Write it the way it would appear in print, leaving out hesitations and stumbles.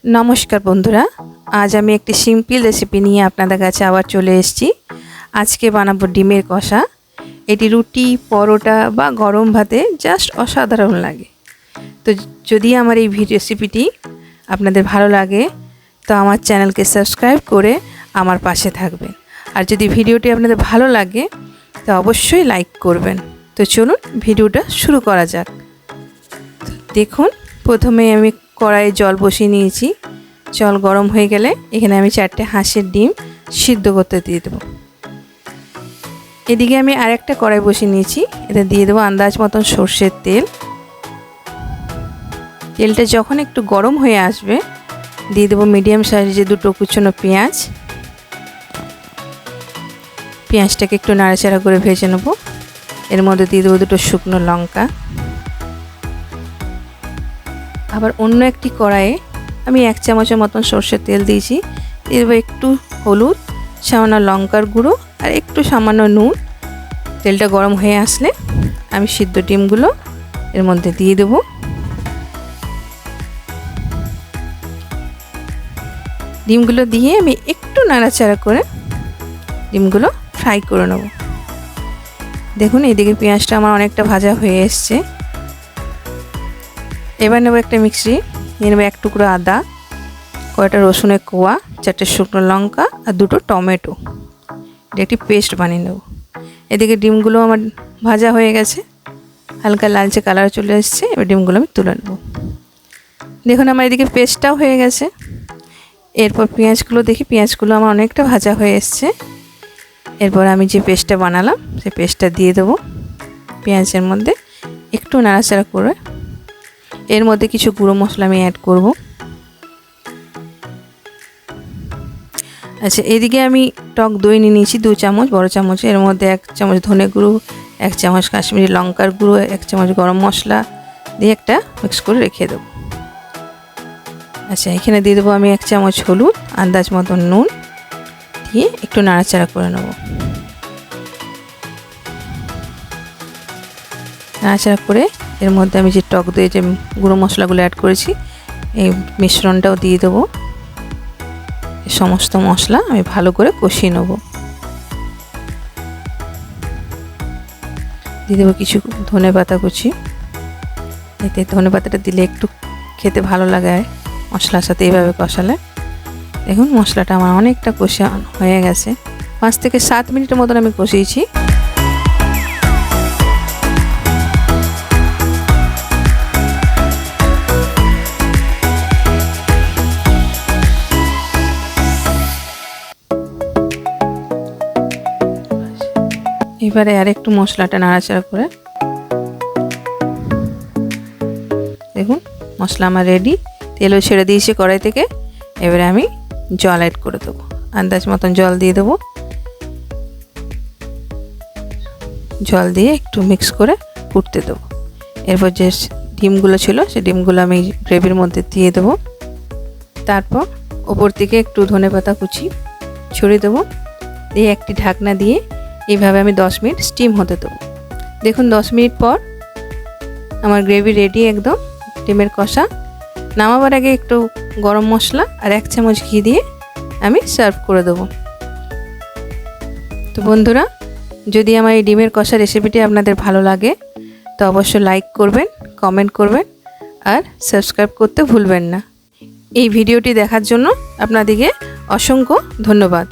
नमस्कार बंधुरा आज आमी एक सिम्पल रेसिपि निये आपनादेर काछे आबार चले एसेछि। आजके बानाबो डिमेर कषा। एटी रुटी परोटा बा गरम भाते जास्ट असाधारण लागे। तो जदि आमार एई रेसिपिटी आपनादेर भालो लागे तो आमार चैनलके सबस्क्राइब करे आमार पाशे थाकबेन। और जदि भिडियोटी आपनादेर भालो लागे तो अवश्यई लाइक करबेन। तो चलुन भिडियोटा शुरू करा जाक। देखुन प्रथमे आमी कड़ाई जल बसिए निয়েছি। जल गरम हो गेले एखाने आमी 4टे हाঁসের ডিম সিদ্ধ করতে দিয়ে দেব। এদিকে আমি আরেকটা কড়াই বসিয়ে নিয়েছি। এটা দিয়ে দেব আন্দাজ মতন সরষের তেল। তেলটা যখন একটু গরম হয়ে আসবে দিয়ে দেব মিডিয়াম সাইজের দুটো কুচনো পেঁয়াজ। পেঁয়াজটাকে একটু নাড়াচাড়া করে ভেজে নেব। এর মধ্যে দিয়ে দেব দুটো শুকনো লঙ্কা। আবার অন্য একটি কড়াইয়ে আমি 1 চামচের মতন সরষের তেল দিয়েছি। এবার একটু হলুদ, সামান্য লঙ্কার গুঁড়ো আর একটু সামান্য নুন। তেলটা গরম হয়ে আসলে আমি সিদ্ধ ডিমগুলো এর মধ্যে দিয়ে দেব। ডিমগুলো দিয়ে আমি একটু নাড়াচাড়া করে ডিমগুলো ফ্রাই করে নেব। দেখুন এইদিকে পেঁয়াজটা আমার অনেকটা ভাজা হয়ে এসছে। এবার নেব একটা মিক্সি, নিয়ে নেব 1 টুকরো আদা, কয়েকটা রসুনের কোয়া, 4টে শুকনো লঙ্কা আর 2টো টমেটো। এটা একটি পেস্ট বানিয়ে নেব। এদিকে ডিমগুলো আমার ভাজা হয়ে গেছে, হালকা লালচে কালার চলে এসেছে। এবার ডিমগুলো আমি তুলে নেব। দেখুন আমার এদিকে পেস্টটাও হয়ে গেছে। এরপর পেঁয়াজগুলো দেখি, পেঁয়াজগুলো আমার অনেকটা ভাজা হয়ে এসছে। এরপর আমি যে পেস্টটা বানালাম সেই পেস্টটা দিয়ে দেবো পেঁয়াজের মধ্যে। একটু নাড়াচাড়া করে এর মধ্যে কিছু গুঁড়ো মশলা আমি অ্যাড করব। আচ্ছা, এদিকে আমি টক দই নিয়ে নিয়েছি 2 চামচ বড় চামচ। এর মধ্যে 1 চামচ ধনে গুঁড়ো, 1 চামচ কাশ্মীরি লঙ্কার গুঁড়ো, 1 চামচ গরম মশলা দিয়ে একটা মিক্স করে রেখে দেবো। আচ্ছা, এখানে দিয়ে দেবো আমি 1 চামচ হলুদ, আন্দাজ মতন নুন দিয়ে একটু নাড়াচাড়া করে নেব। নাড়াচাড়া করে এর মধ্যে আমি যে টক দই যে গুঁড়ো মশলাগুলো অ্যাড করেছি এই মিশ্রণটাও দিয়ে দেবো। সমস্ত মশলা আমি ভালো করে কষিয়ে নেব। দিয়ে দেবো কিছু ধনেপাতা কুচি। এতে ধনেপাতাটা দিলে একটু খেতে ভালো লাগে মশলার সাথে এইভাবে কষালে। দেখুন মশলাটা আমার অনেকটা কষা হয়ে গেছে। 5 থেকে 7 মিনিটের মতন আমি কষিয়েছি। এবারে আর একটু মশলাটা নাড়াচাড়া করে দেখুন মশলা আমার রেডি। তেলও ছেড়ে দিয়েছি কড়াই থেকে। এবারে আমি জল অ্যাড করে দেবো। আন্দাজ মতন জল দিয়ে দেবো। জল দিয়ে একটু মিক্স করে ফুটতে দেবো। এরপর যে ডিমগুলো ছিল সেই ডিমগুলো আমি গ্রেভির মধ্যে দিয়ে দেবো। তারপর ওপর থেকে একটু ধনেপাতা কুচি ছড়িয়ে দেবো। দিয়ে একটি ঢাকনা দিয়ে এইভাবে আমি 10 মিনিট স্টিম হতে দেবো। দেখুন 10 মিনিট পর আমার গ্রেভি রেডি একদম ডিমের কষা। নামাবার আগে একটু গরম মশলা আর 1 চামচ ঘি দিয়ে আমি সার্ভ করে দেবো। তো বন্ধুরা, যদি আমার এই ডিমের কষা রেসিপিটি আপনাদের ভালো লাগে তো অবশ্যই লাইক করবেন, কমেন্ট করবেন আর সাবস্ক্রাইব করতে ভুলবেন না। এই ভিডিওটি দেখার জন্য আপনাদেরকে অসংখ্য ধন্যবাদ।